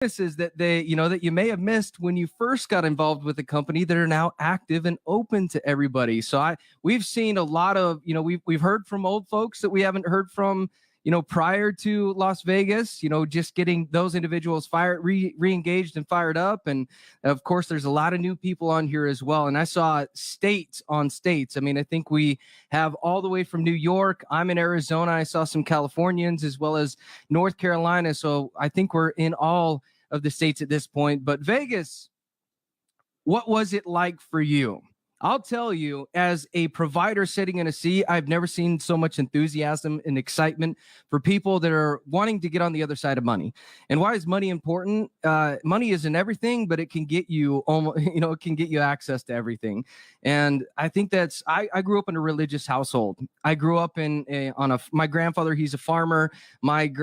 Is that that you may have missed when you first got involved with the company that are now active and open to everybody. So we've seen a lot of, we've heard from old folks that we haven't heard from, prior to Las Vegas, just getting those individuals re-engaged and fired up. And of course, there's a lot of new people on here as well. And I saw states on states. I mean, I think we have all the way from New York. I'm in Arizona. I saw some Californians as well as North Carolina. So I think we're in all of the states at this point. But Vegas, what was it like for you? I'll tell you, as a provider sitting in a seat, I've never seen so much enthusiasm and excitement for people that are wanting to get on the other side of money. And why is money important? Money isn't everything, but it can get you almost, it can get you access to everything. And I think I grew up in a religious household. I grew up my grandfather, he's a farmer. My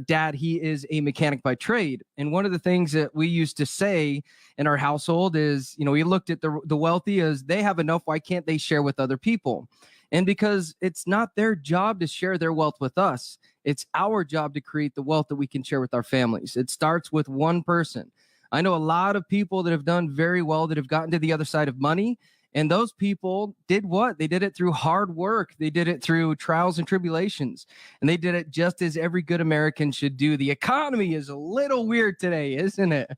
dad, he is a mechanic by trade. And one of the things that we used to say in our household is, we looked at the wealthy as they have enough, why can't they share with other people? And because it's not their job to share their wealth with us, it's our job to create the wealth that we can share with our families. It starts with one person. I know a lot of people that have done very well, that have gotten to the other side of money. And those people did what? They did it through hard work. They did it through trials and tribulations. And they did it just as every good American should do. The economy is a little weird today, isn't it?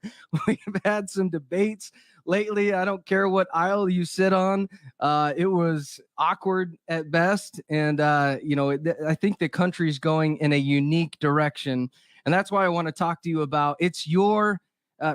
We've had some debates lately. I don't care what aisle you sit on. It was awkward at best. And, I think the country's going in a unique direction. And that's why I want to talk to you about it's your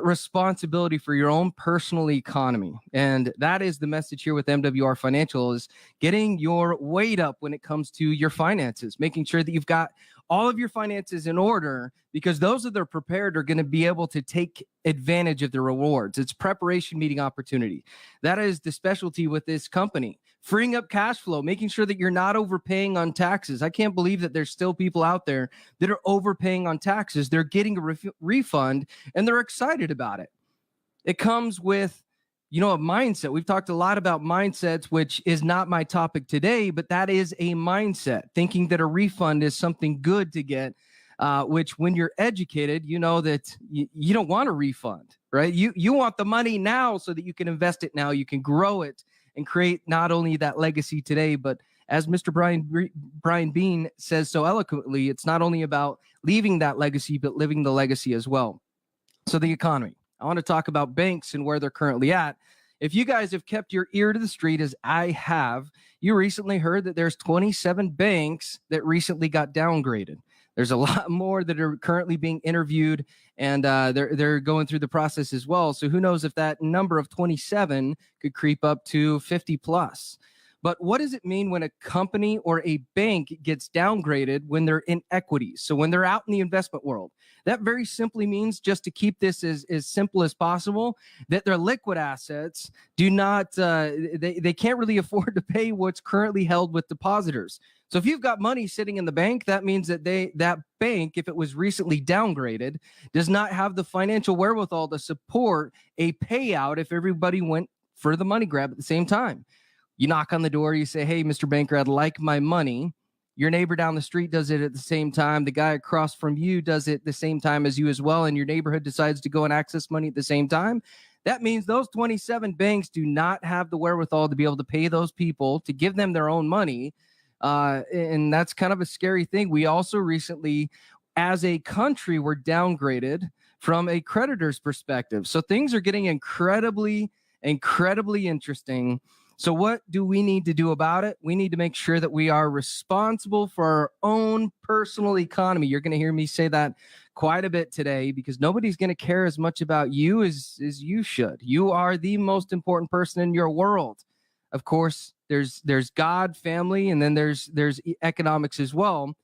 responsibility for your own personal economy. And that is the message here with MWR Financial, is getting your weight up when it comes to your finances, making sure that you've got all of your finances in order, because those that are prepared are going to be able to take advantage of the rewards. It's preparation meeting opportunity. That is the specialty with this company. Freeing up cash flow, making sure that you're not overpaying on taxes. I can't believe that there's still people out there that are overpaying on taxes. They're getting a refund and they're excited about it. It comes with, a mindset. We've talked a lot about mindsets, which is not my topic today, but that is a mindset, thinking that a refund is something good to get, which when you're educated, you know that you don't want a refund, right? You want the money now so that you can invest it now, you can grow it and create not only that legacy today, but as Mr. Brian Bean says so eloquently, it's not only about leaving that legacy, but living the legacy as well. So the economy. I want to talk about banks and where they're currently at. If you guys have kept your ear to the street, as I have, you recently heard that there's 27 banks that recently got downgraded. There's a lot more that are currently being interviewed, and they're going through the process as well. So who knows if that number of 27 could creep up to 50 plus. But what does it mean when a company or a bank gets downgraded when they're in equities? So when they're out in the investment world, that very simply means, just to keep this as simple as possible, that their liquid assets do not, they can't really afford to pay what's currently held with depositors. So if you've got money sitting in the bank, that means that that bank, if it was recently downgraded, does not have the financial wherewithal to support a payout if everybody went for the money grab at the same time. You knock on the door, you say, hey, Mr. Banker, I'd like my money. Your neighbor down the street does it at the same time. The guy across from you does it the same time as you as well. And your neighborhood decides to go and access money at the same time. That means those 27 banks do not have the wherewithal to be able to pay those people to give them their own money. And that's kind of a scary thing. We also recently, as a country, were downgraded from a creditor's perspective. So things are getting incredibly interesting. So what do we need to do about it? We need to make sure that we are responsible for our own personal economy. You're going to hear me say that quite a bit today, because nobody's going to care as much about you as you should. You are the most important person in your world. Of course, there's God, family, and then there's economics as well.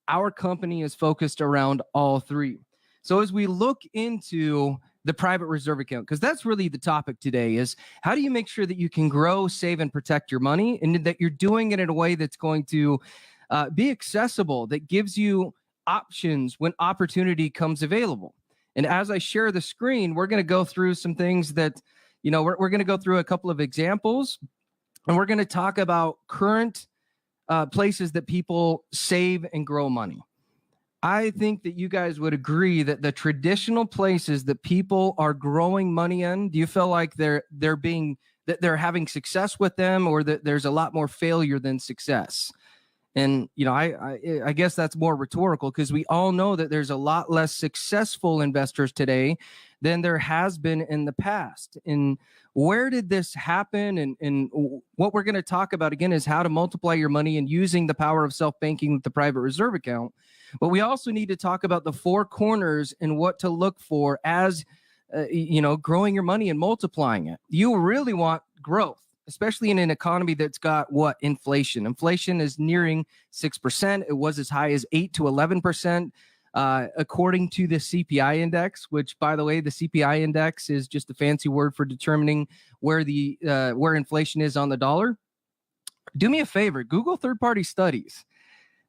Our company is focused around all three. So as we look into the private reserve account, because that's really the topic today, is how do you make sure that you can grow, save, and protect your money, and that you're doing it in a way that's going to be accessible, that gives you options when opportunity comes available. And as I share the screen, we're going to go through some things that, we're going to go through a couple of examples, and we're going to talk about current places that people save and grow money. I think that you guys would agree that the traditional places that people are growing money in, do you feel like they're having success with them, or that there's a lot more failure than success? And I guess that's more rhetorical, because we all know that there's a lot less successful investors today than there has been in the past. And where did this happen? And what we're going to talk about again is how to multiply your money and using the power of self-banking with the private reserve account. But we also need to talk about the four corners and what to look for as growing your money and multiplying it. You really want growth, especially in an economy that's got what? Inflation. Inflation is nearing 6%. It was as high as 8 to 11%, according to the CPI index, which, by the way, the CPI index is just a fancy word for determining where inflation is on the dollar. Do me a favor, Google third-party studies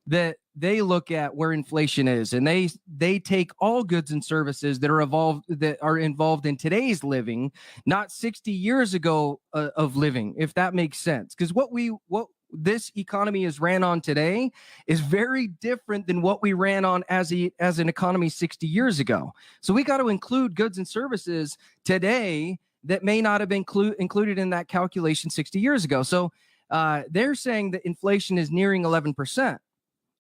that they look at where inflation is, and they take all goods and services that are involved in today's living, not 60 years ago of living, if that makes sense. Because what this economy is ran on today is very different than what we ran on as an economy 60 years ago. So we got to include goods and services today that may not have been included in that calculation 60 years ago. So they're saying that inflation is nearing 11%.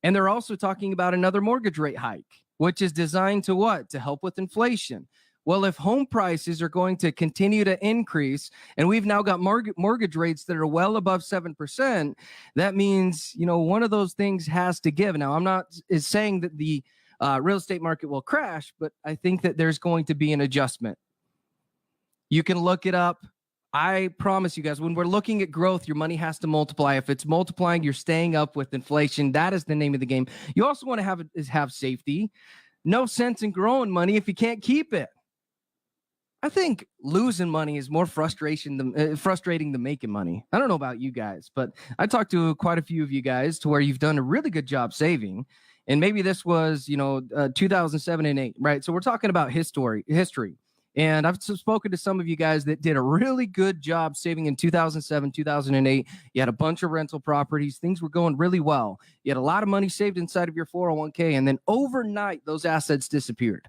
And they're also talking about another mortgage rate hike, which is designed to what? To help with inflation. Well, if home prices are going to continue to increase, and we've now got mortgage rates that are well above 7%, that means, one of those things has to give. Now, I'm not saying that the real estate market will crash, but I think that there's going to be an adjustment. You can look it up. I promise you guys, when we're looking at growth, your money has to multiply. If it's multiplying, you're staying up with inflation. That is the name of the game. You also want to have safety. No sense in growing money if you can't keep it. I think losing money is more frustrating than making money. I don't know about you guys, but I talked to quite a few of you guys to where you've done a really good job saving. And maybe this was, 2007 and 8, right? So we're talking about history. And I've spoken to some of you guys that did a really good job saving in 2007, 2008. You had a bunch of rental properties. Things were going really well. You had a lot of money saved inside of your 401k. And then overnight, those assets disappeared.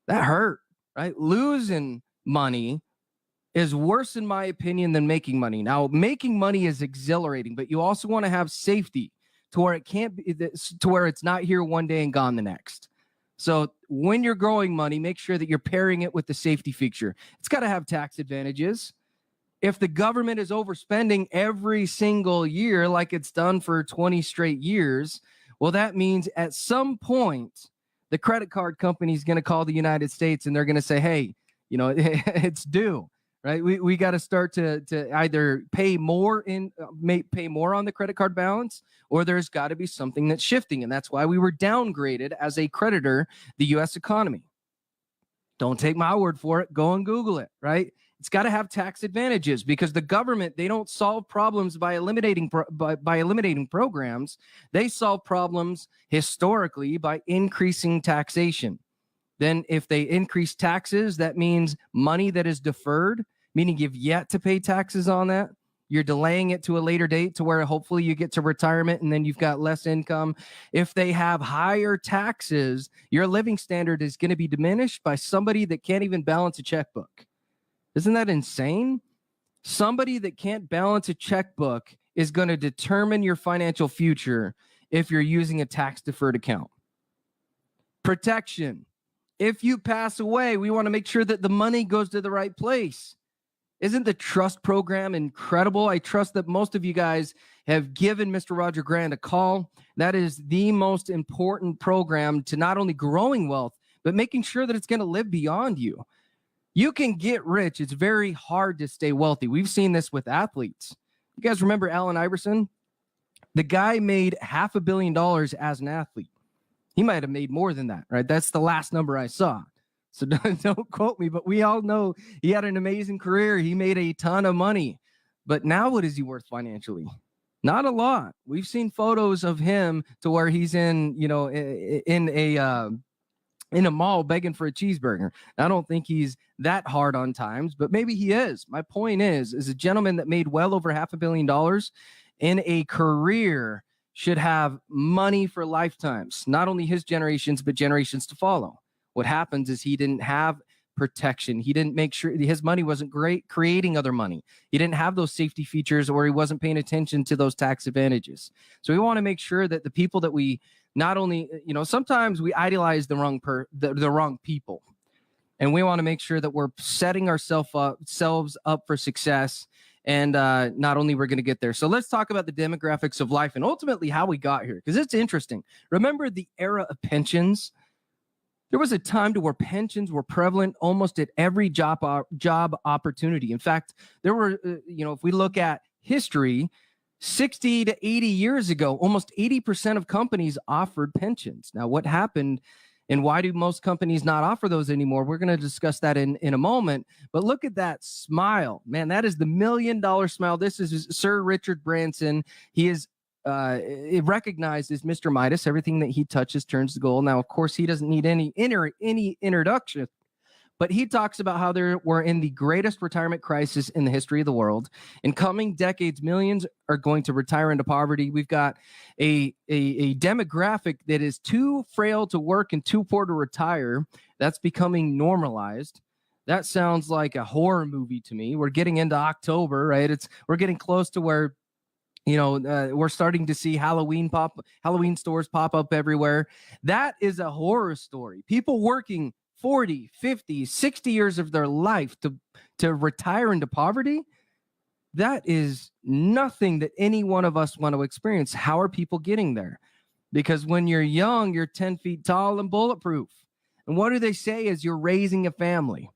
That hurt, right? Losing money is worse, in my opinion, than making money. Now, making money is exhilarating, but you also want to have safety to where it's not here one day and gone the next. So when you're growing money, make sure that you're pairing it with the safety feature. It's got to have tax advantages. If the government is overspending every single year like it's done for 20 straight years, well, that means at some point, the credit card company is going to call the United States and they're going to say, hey, it's due, right? We got to start to either pay more on the credit card balance, or there's got to be something that's shifting. And that's why we were downgraded as a creditor, the U.S. economy. Don't take my word for it. Go and Google it, right? It's got to have tax advantages, because the government, they don't solve problems by eliminating programs. They solve problems historically by increasing taxation. Then if they increase taxes, that means money that is deferred, meaning you've yet to pay taxes on that. You're delaying it to a later date to where hopefully you get to retirement and then you've got less income. If they have higher taxes, your living standard is going to be diminished by somebody that can't even balance a checkbook. Isn't that insane? Somebody that can't balance a checkbook is going to determine your financial future if you're using a tax-deferred account. Protection. If you pass away, we want to make sure that the money goes to the right place. Isn't the trust program incredible? I trust that most of you guys have given Mr. Roger Grant a call. That is the most important program to not only growing wealth, but making sure that it's going to live beyond you. You can get rich. It's very hard to stay wealthy. We've seen this with athletes. You guys remember Allen Iverson? The guy made $500 million as an athlete. He might have made more than that, right? That's the last number I saw. So don't quote me, but we all know he had an amazing career. He made a ton of money. But now what is he worth financially? Not a lot. We've seen photos of him to where he's in a mall begging for a cheeseburger. I don't think he's that hard on times, but maybe he is. My point is a gentleman that made well over $500 million in a career should have money for lifetimes, not only his generations, but generations to follow. What happens is he didn't have protection. He didn't make sure his money wasn't great creating other money. He didn't have those safety features, or he wasn't paying attention to those tax advantages. So we want to make sure that the people that we not only, sometimes we idealize the wrong people. And we want to make sure that we're setting ourselves up for success. And not only we're going to get there. So let's talk about the demographics of life and ultimately how we got here, because it's interesting. Remember the era of pensions? There was a time to where pensions were prevalent almost at every job opportunity. In fact, there were, if we look at history, 60 to 80 years ago, almost 80% of companies offered pensions. Now, what happened and why do most companies not offer those anymore? We're going to discuss that in a moment. But look at that smile. Man, that is the $1 million smile. This is Sir Richard Branson. He is recognized as Mr. Midas. Everything that he touches turns to gold. Now, of course, he doesn't need any introduction. But he talks about how we're in the greatest retirement crisis in the history of the world. In coming decades, millions are going to retire into poverty. We've got a demographic that is too frail to work and too poor to retire. That's becoming normalized. That sounds like a horror movie to me. We're getting into October, right? We're getting close to where we're starting to see Halloween stores pop up everywhere. That is a horror story. People working 40, 50, 60 years of their life to retire into poverty. That is nothing that any one of us want to experience. How are people getting there? Because when you're young, you're 10 feet tall and bulletproof. And what do they say as you're raising a family?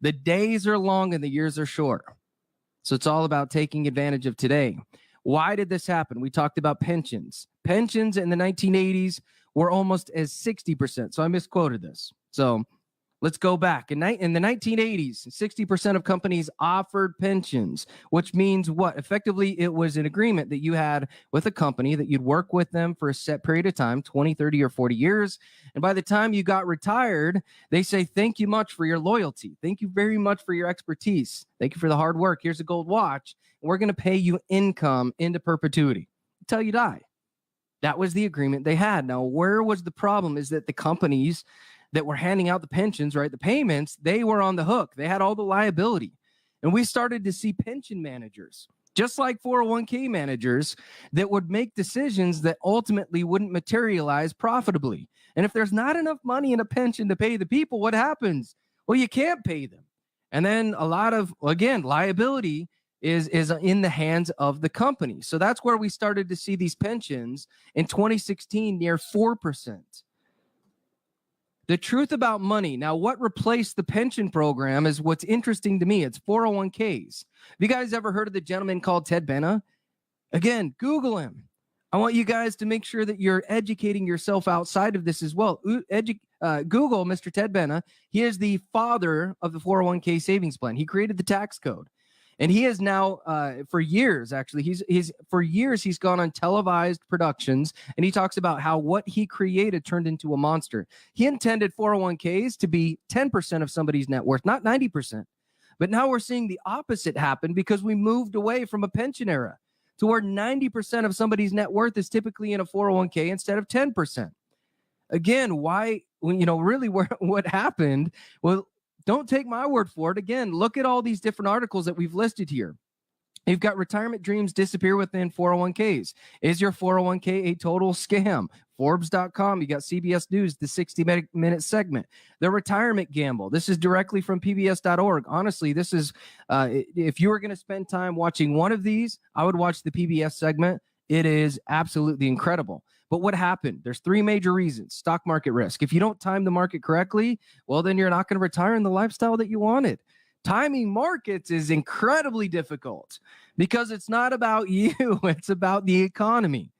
The days are long and the years are short. So it's all about taking advantage of today. Why did this happen? We talked about pensions. Pensions in the 1980s were almost as 60%. So I misquoted this. So let's go back. In the 1980s, 60% of companies offered pensions, which means what? Effectively, it was an agreement that you had with a company that you'd work with them for a set period of time, 20, 30, or 40 years. And by the time you got retired, they say, thank you much for your loyalty. Thank you very much for your expertise. Thank you for the hard work. Here's a gold watch. And we're going to pay you income into perpetuity until you die. That was the agreement they had. Now, where was the problem is that the companies that were handing out the pensions, right, the payments, they were on the hook. They had all the liability. And we started to see pension managers, just like 401k managers, that would make decisions that ultimately wouldn't materialize profitably. And if there's not enough money in a pension to pay the people, what happens? Well, you can't pay them. And then a lot of, again, liability is in the hands of the company. So that's where we started to see these pensions in 2016 near 4%. The truth about money. Now, what replaced the pension program is what's interesting to me. It's 401ks. Have you guys ever heard of the gentleman called Ted Benna? Again, Google him. I want you guys to make sure that you're educating yourself outside of this as well. Google Mr. Ted Benna. He is the father of the 401k savings plan. He created the tax code. And he is now, for years, actually, he's gone on televised productions, and he talks about how what he created turned into a monster. He intended 401ks to be 10% of somebody's net worth, not 90%. But now we're seeing the opposite happen because we moved away from a pension era to where 90% of somebody's net worth is typically in a 401k instead of 10%. Again, why, really what happened? Well, don't take my word for it. Again, look at all these different articles that we've listed here. You've got retirement dreams disappear within 401ks. Is your 401k a total scam? Forbes.com. You got CBS News, the 60-minute segment. The retirement gamble. This is directly from PBS.org. Honestly, this is, if you were going to spend time watching one of these, I would watch the PBS segment. It is absolutely incredible. But what happened? There's three major reasons. Stock market risk. If you don't time the market correctly, well, then you're not going to retire in the lifestyle that you wanted. Timing markets is incredibly difficult because it's not about you. It's about the economy.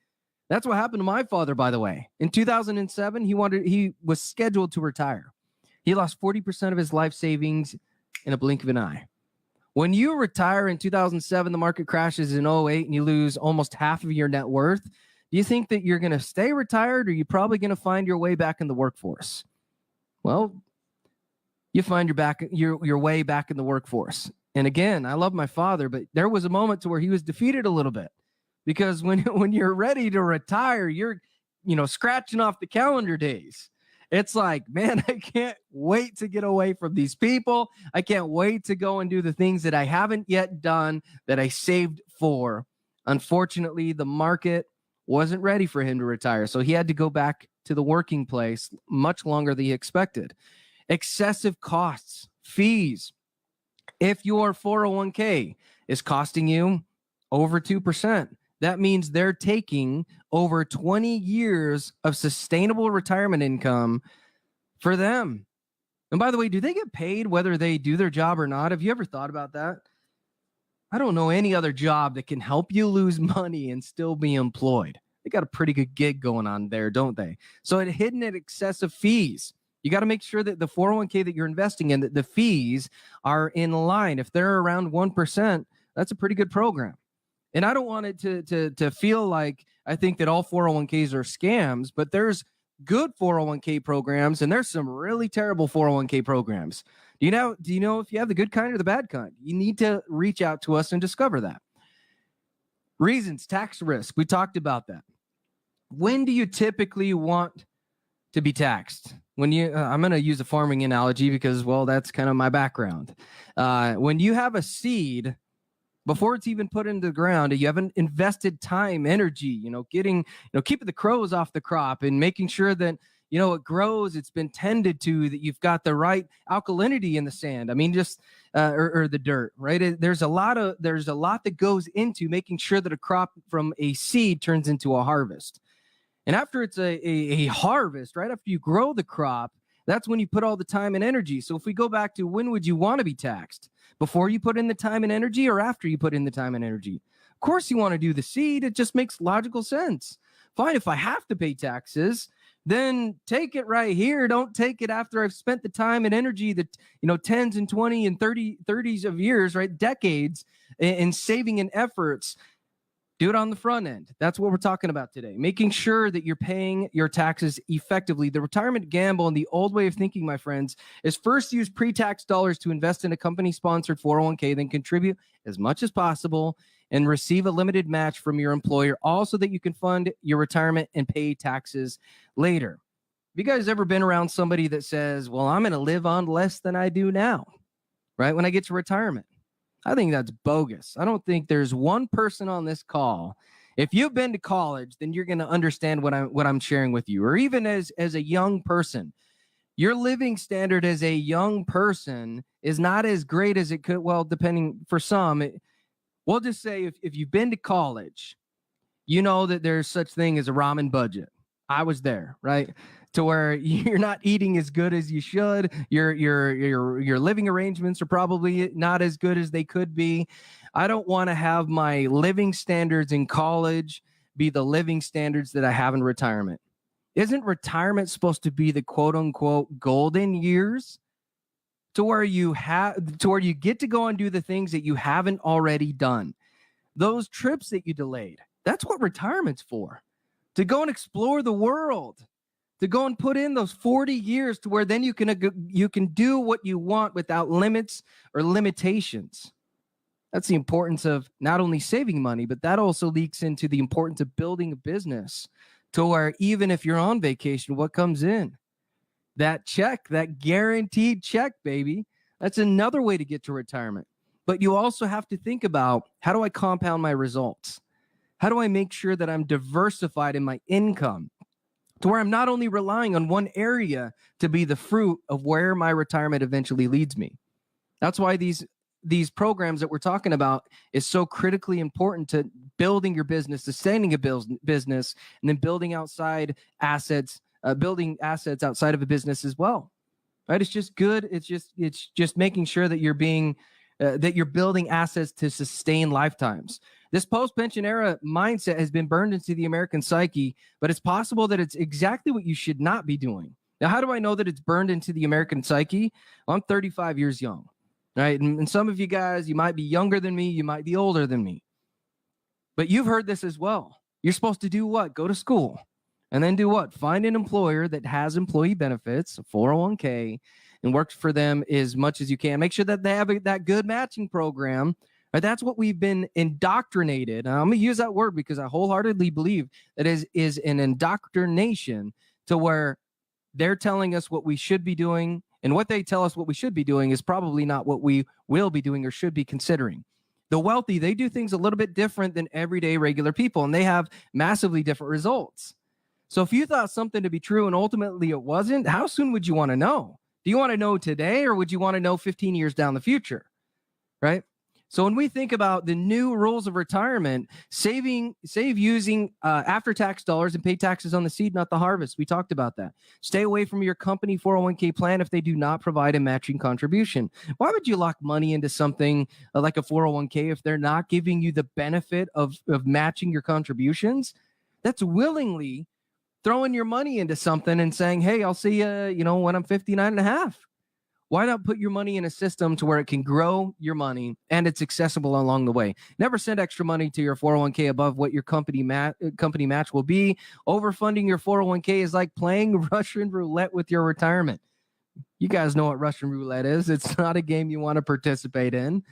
That's what happened to my father, by the way. In 2007, he was scheduled to retire. He lost 40% of his life savings in a blink of an eye. When you retire in 2007, the market crashes in 2008 and you lose almost half of your net worth. Do you think that you're going to stay retired, or are you probably going to find your way back in the workforce? Well, you find your way back in the workforce. And again, I love my father, but there was a moment to where he was defeated a little bit. because when you're ready to retire, you're, scratching off the calendar days. It's like, man, I can't wait to get away from these people. I can't wait to go and do the things that I haven't yet done that I saved for. Unfortunately, the market wasn't ready for him to retire, so he had to go back to the working place much longer than he expected. Excessive costs, fees. If your 401k is costing you over 2%, that means they're taking over 20 years of sustainable retirement income for them. And by the way, do they get paid whether they do their job or not? Have you ever thought about that? I don't know any other job that can help you lose money and still be employed. They got a pretty good gig going on there, don't they? So it hidden at excessive fees. You got to make sure that the 401k that you're investing in, that the fees are in line. If they're around 1%, that's a pretty good program. And I don't want it to feel like I think that all 401ks are scams, but there's good 401k programs and there's some really terrible 401k programs. Do you know if you have the good kind or the bad kind? You need to reach out to us and discover that. Reasons, tax risk. We talked about that. When do you typically want to be taxed? When I'm going to use a farming analogy because, well, that's kind of my background. When you have a seed, before it's even put into the ground, you haven't invested time, energy, keeping the crows off the crop and making sure that, it grows, it's been tended to, that you've got the right alkalinity in the sand. I mean, just, or the dirt, right? There's a lot that goes into making sure that a crop from a seed turns into a harvest. And after it's a harvest, right after you grow the crop, that's when you put all the time and energy. So if we go back to when would you want to be taxed? Before you put in the time and energy or after you put in the time and energy? Of course you want to do the seed. It just makes logical sense. Fine, if I have to pay taxes, then take it right here. Don't take it after I've spent the time and energy that, tens and 20 and 30s of years, right? Decades in saving and efforts. Do it on the front end. That's what we're talking about today. Making sure that you're paying your taxes effectively. The retirement gamble and the old way of thinking, my friends, is first use pre-tax dollars to invest in a company-sponsored 401k, then contribute as much as possible and receive a limited match from your employer, also that you can fund your retirement and pay taxes later. Have you guys ever been around somebody that says, well, I'm going to live on less than I do now, right, when I get to retirement? I think that's bogus. I don't think there's one person on this call. If you've been to college, then you're going to understand what I'm sharing with you. Or even as a young person, your living standard as a young person is not as great as it could. Well, depending for some, we'll just say if you've been to college, you know that there's such thing as a ramen budget. I was there, right? To where you're not eating as good as you should. Your living arrangements are probably not as good as they could be. I don't want to have my living standards in college be the living standards that I have in retirement. Isn't retirement supposed to be the quote unquote golden years? To where you get to go and do the things that you haven't already done. Those trips that you delayed. That's what retirement's for. To go and explore the world. To go and put in those 40 years to where then you can do what you want without limits or limitations. That's the importance of not only saving money, but that also leaks into the importance of building a business to where even if you're on vacation, what comes in? That check, that guaranteed check, baby. That's another way to get to retirement. But you also have to think about, how do I compound my results? How do I make sure that I'm diversified in my income to where I'm not only relying on one area to be the fruit of where my retirement eventually leads me? That's why these programs that we're talking about is so critically important to building your business, sustaining a business, and then building assets outside of a business as well. Right? It's just good. It's just making sure that you're building assets to sustain lifetimes. This post-pension era mindset has been burned into the American psyche, but it's possible that it's exactly what you should not be doing. Now, how do I know that it's burned into the American psyche? Well, I'm 35 years young, right? And some of you guys, you might be younger than me, you might be older than me, but you've heard this as well. You're supposed to do what? Go to school. And then do what? Find an employer that has employee benefits, a 401k, and work for them as much as you can. Make sure that they have that good matching program, Right? That's what we've been indoctrinated. And I'm going to use that word because I wholeheartedly believe that is an indoctrination to where they're telling us what we should be doing, and what they tell us what we should be doing is probably not what we will be doing or should be considering. The wealthy, they do things a little bit different than everyday regular people, and they have massively different results. So if you thought something to be true and ultimately it wasn't, how soon would you want to know? Do you want to know today, or would you want to know 15 years down the future? Right? So when we think about the new rules of retirement, save using after-tax dollars and pay taxes on the seed, not the harvest. We talked about that. Stay away from your company 401k plan if they do not provide a matching contribution. Why would you lock money into something like a 401k if they're not giving you the benefit of matching your contributions? That's willingly throwing your money into something and saying, hey, I'll see you, when I'm 59 and a half. Why not put your money in a system to where it can grow your money and it's accessible along the way? Never send extra money to your 401k above what your company match will be. Overfunding your 401k is like playing Russian roulette with your retirement. You guys know what Russian roulette is. It's not a game you want to participate in.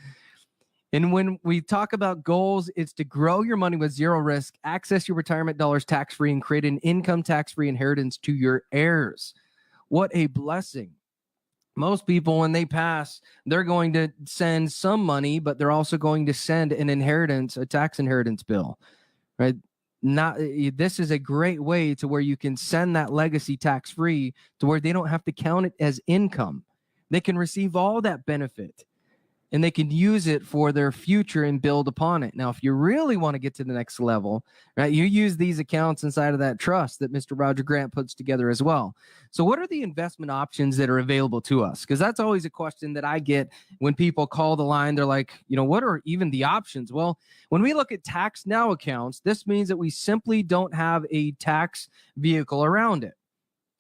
And when we talk about goals, it's to grow your money with zero risk, access your retirement dollars tax-free, and create an income tax-free inheritance to your heirs. What a blessing. Most people, when they pass, they're going to send some money, but they're also going to send an inheritance, a tax inheritance bill, right? This is a great way to where you can send that legacy tax-free to where they don't have to count it as income. They can receive all that benefit, and they can use it for their future and build upon it. Now, if you really want to get to the next level, right, you use these accounts inside of that trust that Mr. Roger Grant puts together as well. So what are the investment options that are available to us? Because that's always a question that I get when people call the line. They're like, what are even the options? Well, when we look at tax now accounts, this means that we simply don't have a tax vehicle around it,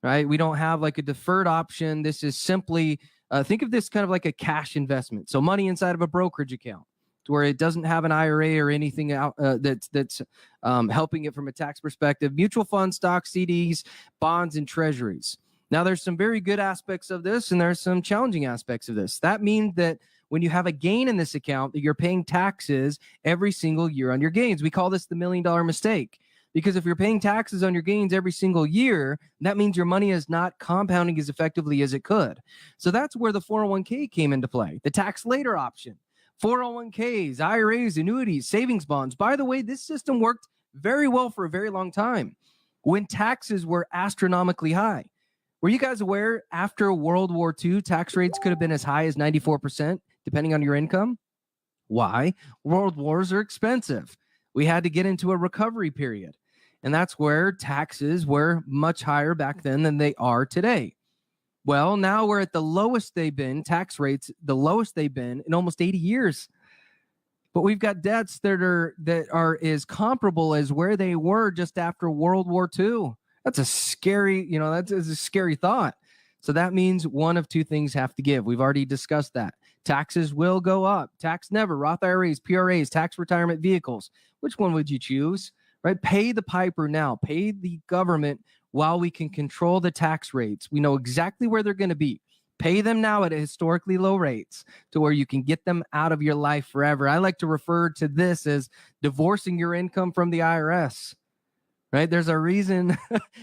right? We don't have like a deferred option. This is simply think of this kind of like a cash investment. So money inside of a brokerage account to where it doesn't have an IRA or anything out that's helping it from a tax perspective. Mutual funds, stocks, CDs, bonds, and treasuries. Now, there's some very good aspects of this, and there's some challenging aspects of this. That means that when you have a gain in this account, that you're paying taxes every single year on your gains. We call this the $1 million mistake. Because if you're paying taxes on your gains every single year, that means your money is not compounding as effectively as it could. So that's where the 401k came into play, the tax later option. 401ks, IRAs, annuities, savings bonds. By the way, this system worked very well for a very long time when taxes were astronomically high. Were you guys aware after World War II, tax rates could have been as high as 94%, depending on your income? Why? World wars are expensive. We had to get into a recovery period. And that's where taxes were much higher back then than they are today. Well, now we're at the lowest they've been, tax rates, the lowest they've been in almost 80 years. But we've got debts that are as comparable as where they were just after World War II. That's a scary, that's a scary thought. So that means one of two things have to give. We've already discussed that. Taxes will go up. Tax never. Roth IRAs, PRAs, tax retirement vehicles. Which one would you choose? Right? Pay the piper now. Pay the government while we can control the tax rates. We know exactly where they're going to be. Pay them now at historically low rates to where you can get them out of your life forever. I like to refer to this as divorcing your income from the IRS. Right? There's a reason.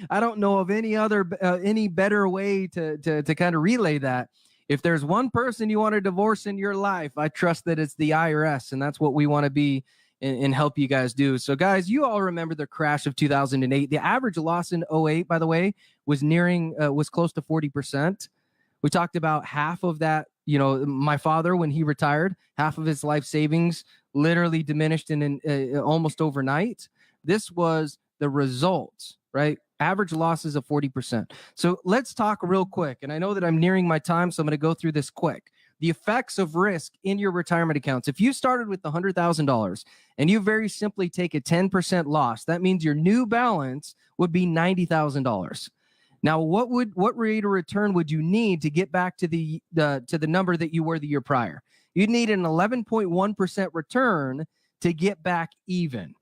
I don't know of any better way to kind of relay that. If there's one person you want to divorce in your life, I trust that it's the IRS, and that's what we want to be and help you guys do. So guys, you all remember the crash of 2008. The average loss in 2008, by the way, was close to 40%. We talked about half of that. My father, when he retired, half of his life savings literally diminished in almost overnight. This was the results, right? Average losses of 40%. So let's talk real quick. And I know that I'm nearing my time, so I'm going to go through this quick. The effects of risk in your retirement accounts. If you started with $100,000 and you very simply take a 10% loss, that means your new balance would be $90,000. Now, what rate of return would you need to get back to the number that you were the year prior? You'd need an 11.1% return to get back even.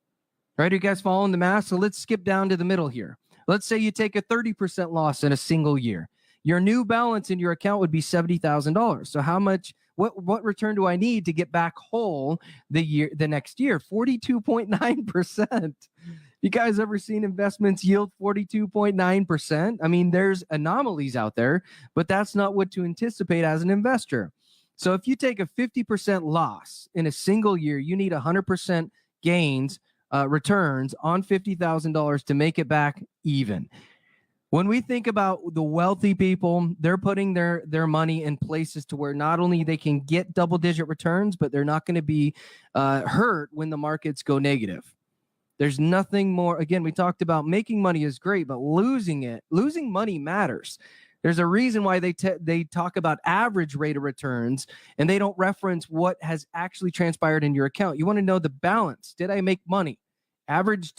Right? Are you guys following the math? So let's skip down to the middle here. Let's say you take a 30% loss in a single year. Your new balance in your account would be $70,000. So how much, what return do I need to get back whole the next year? 42.9%. You guys ever seen investments yield 42.9%? I mean, there's anomalies out there, but that's not what to anticipate as an investor. So if you take a 50% loss in a single year, you need 100% gains, returns on $50,000 to make it back even. When we think about the wealthy people, they're putting their money in places to where not only they can get double-digit returns, but they're not going to be hurt when the markets go negative. There's nothing more. Again, we talked about making money is great, but losing money matters. There's a reason why they talk about average rate of returns, and they don't reference what has actually transpired in your account. You want to know the balance. Did I make money? Average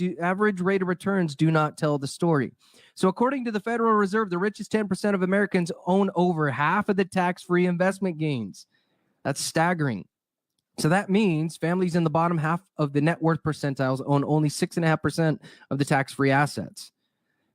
rate of returns do not tell the story. So according to the Federal Reserve, the richest 10% of Americans own over half of the tax-free investment gains. That's staggering. So that means families in the bottom half of the net worth percentiles own only 6.5% of the tax-free assets.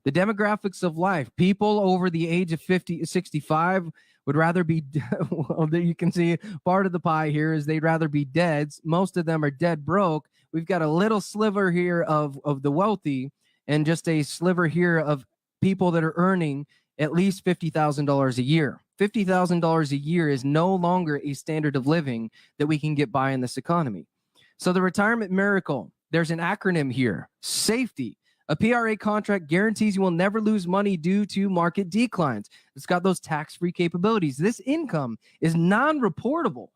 The demographics of life, people over the age of 65 would rather be, well, you can see part of the pie here is they'd rather be dead. Most of them are dead broke. We've got a little sliver here of the wealthy and just a sliver here of people that are earning at least $50,000 a year. $50,000 a year is no longer a standard of living that we can get by in this economy. So the retirement miracle, there's an acronym here, safety. A PRA contract guarantees you will never lose money due to market declines. It's got those tax-free capabilities. This income is non-reportable.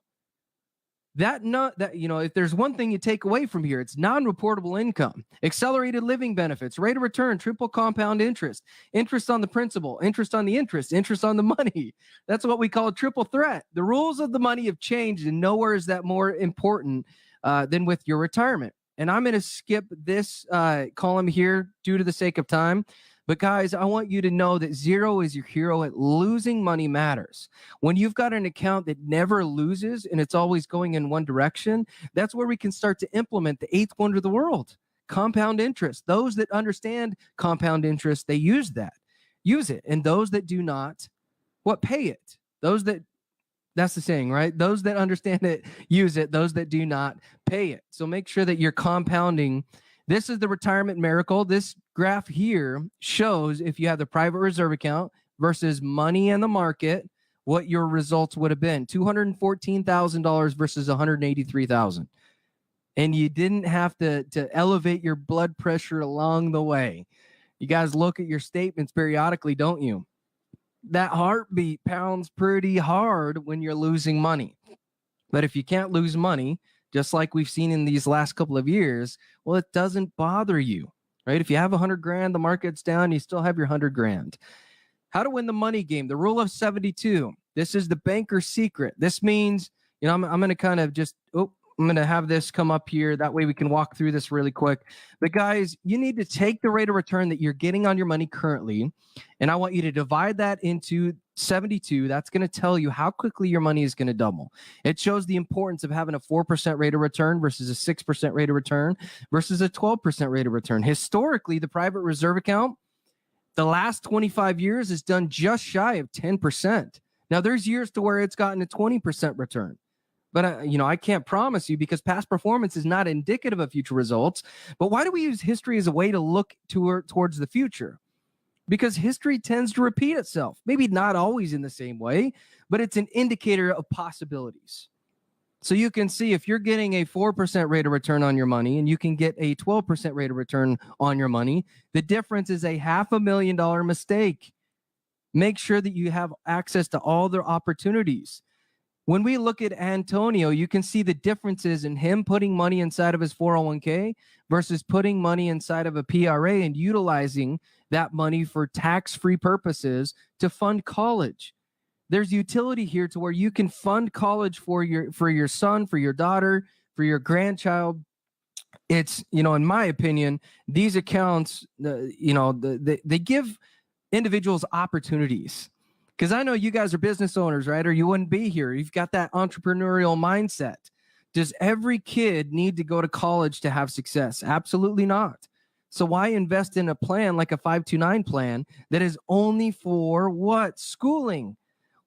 If there's one thing you take away from here, it's non-reportable income, accelerated living benefits, rate of return, triple compound interest, interest on the principal, interest on the interest, interest on the money. That's what we call a triple threat. The rules of the money have changed, and nowhere is that more important than with your retirement. And I'm going to skip this column here due to the sake of time. But guys, I want you to know that zero is your hero at losing money matters. When you've got an account that never loses and it's always going in one direction, that's where we can start to implement the eighth wonder of the world, compound interest. Those that understand compound interest, they use it. And those that do not, pay it. That's the saying, right? Those that understand it, use it. Those that do not, pay it. So make sure that you're compounding. This is the retirement miracle. This graph here shows if you have the private reserve account versus money in the market, what your results would have been. $214,000 versus $183,000. And you didn't have to elevate your blood pressure along the way. You guys look at your statements periodically, don't you? That heartbeat pounds pretty hard when you're losing money. But if you can't lose money, just like we've seen in these last couple of years, well, it doesn't bother you, right? If you have $100,000, the market's down, you still have your $100,000. How to win the money game, the rule of 72. This is the banker's secret. This means, I'm going to kind of just, I'm going to have this come up here. That way we can walk through this really quick. But guys, you need to take the rate of return that you're getting on your money currently, and I want you to divide that into 72. That's going to tell you how quickly your money is going to double. It shows the importance of having a 4% rate of return versus a 6% rate of return versus a 12% rate of return. Historically, the private reserve account, the last 25 years has done just shy of 10%. Now, there's years to where it's gotten a 20% return. But, I can't promise you because past performance is not indicative of future results. But why do we use history as a way to look towards the future? Because history tends to repeat itself. Maybe not always in the same way, but it's an indicator of possibilities. So you can see if you're getting a 4% rate of return on your money and you can get a 12% rate of return on your money, the difference is a $500,000 mistake. Make sure that you have access to all their opportunities. When we look at Antonio, you can see the differences in him putting money inside of his 401k versus putting money inside of a PRA and utilizing that money for tax-free purposes to fund college. There's utility here to where you can fund college for your son, for your daughter, for your grandchild. It's, in my opinion, these accounts, they give individuals opportunities. Because I know you guys are business owners, right? Or you wouldn't be here. You've got that entrepreneurial mindset. Does every kid need to go to college to have success? Absolutely not. So why invest in a plan like a 529 plan that is only for what? Schooling.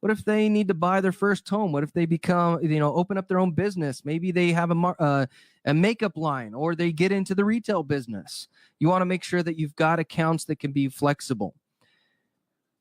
What if they need to buy their first home? What if they become, open up their own business? Maybe they have a makeup line, or they get into the retail business. You want to make sure that you've got accounts that can be flexible.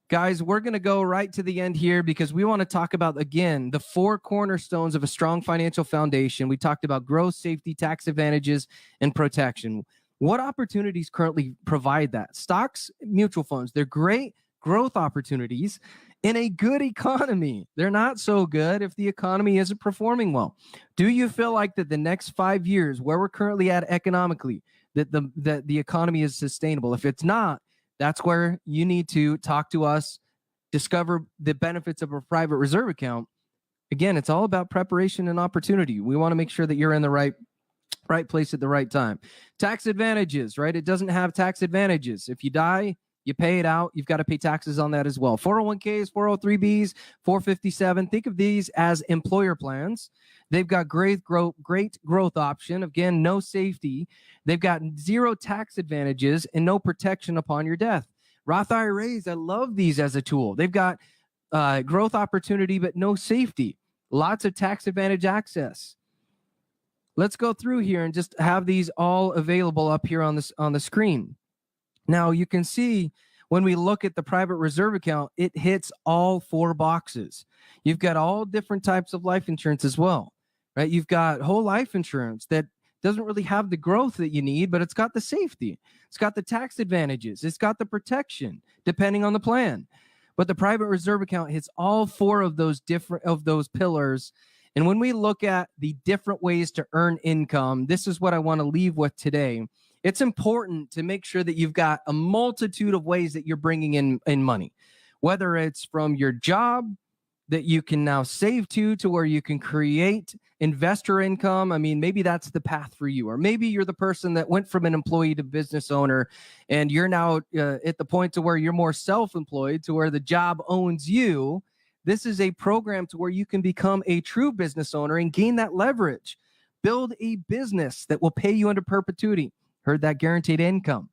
Guys, we're going to go right to the end here because we want to talk about, again, the 4 cornerstones of a strong financial foundation. We talked about growth, safety, tax advantages, and protection. What opportunities currently provide that? Stocks, mutual funds, they're great growth opportunities in a good economy. They're not so good if the economy isn't performing well. Do you feel like that the next 5 years, where we're currently at economically, that the economy is sustainable? If it's not, that's where you need to talk to us, discover the benefits of a private reserve account. Again, it's all about preparation and opportunity. We want to make sure that you're in the right place at the right time. Tax advantages, right? It doesn't have tax advantages. If you die, you pay it out. You've got to pay taxes on that as well. 401ks, 403bs, 457. Think of these as employer plans. They've got great growth option. Again, no safety. They've got 0 tax advantages and no protection upon your death. Roth IRAs, I love these as a tool. They've got growth opportunity, but no safety. Lots of tax advantage access. Let's go through here and just have these all available up here on the screen. Now, you can see when we look at the private reserve account, it hits all 4 boxes. You've got all different types of life insurance as well, right? You've got whole life insurance that doesn't really have the growth that you need, but it's got the safety. It's got the tax advantages. It's got the protection, depending on the plan. But the private reserve account hits all 4 of those pillars. And when we look at the different ways to earn income, this is what I want to leave with today. It's important to make sure that you've got a multitude of ways that you're bringing in money, whether it's from your job that you can now save to where you can create investor income. I mean, maybe that's the path for you, or maybe you're the person that went from an employee to business owner, and you're now at the point to where you're more self-employed, to where the job owns you. This is a program to where you can become a true business owner and gain that leverage. Build a business that will pay you into perpetuity. Heard that guaranteed income.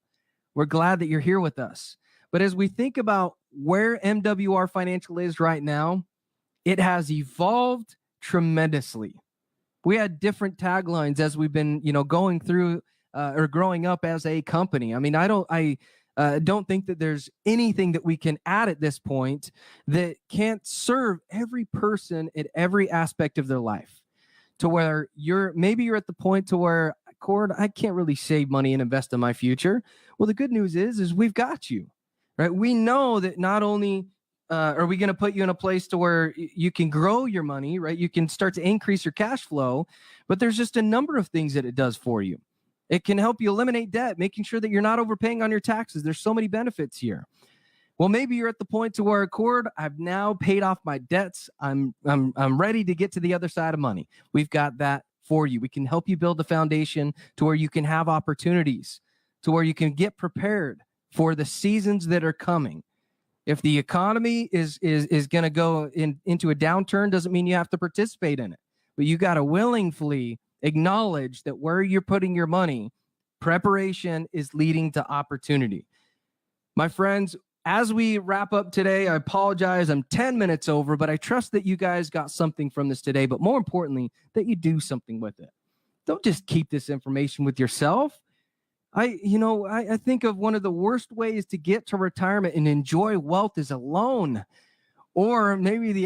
We're glad that you're here with us. But as we think about where MWR Financial is right now, it has evolved tremendously. We had different taglines as we've been, going through or growing up as a company. I mean, I don't think that there's anything that we can add at this point that can't serve every person at every aspect of their life, to where you're at the point to where, Cord, I can't really save money and invest in my future. Well, the good news is we've got you, right? We know that not only are we going to put you in a place to where you can grow your money, right? You can start to increase your cash flow, but there's just a number of things that it does for you. It can help you eliminate debt, making sure that you're not overpaying on your taxes. There's so many benefits here. Well, maybe you're at the point to where, Cord, I've now paid off my debts. I'm ready to get to the other side of money. We've got that for you. We can help you build the foundation to where you can have opportunities, to where you can get prepared for the seasons that are coming. If the economy is going to go into a downturn, doesn't mean you have to participate in it, but you got to willingly acknowledge that where you're putting your money, preparation is leading to opportunity. My friends, as we wrap up today, I apologize, I'm 10 minutes over, but I trust that you guys got something from this today, but more importantly, that you do something with it. Don't just keep this information with yourself. I think of one of the worst ways to get to retirement and enjoy wealth is alone, or maybe the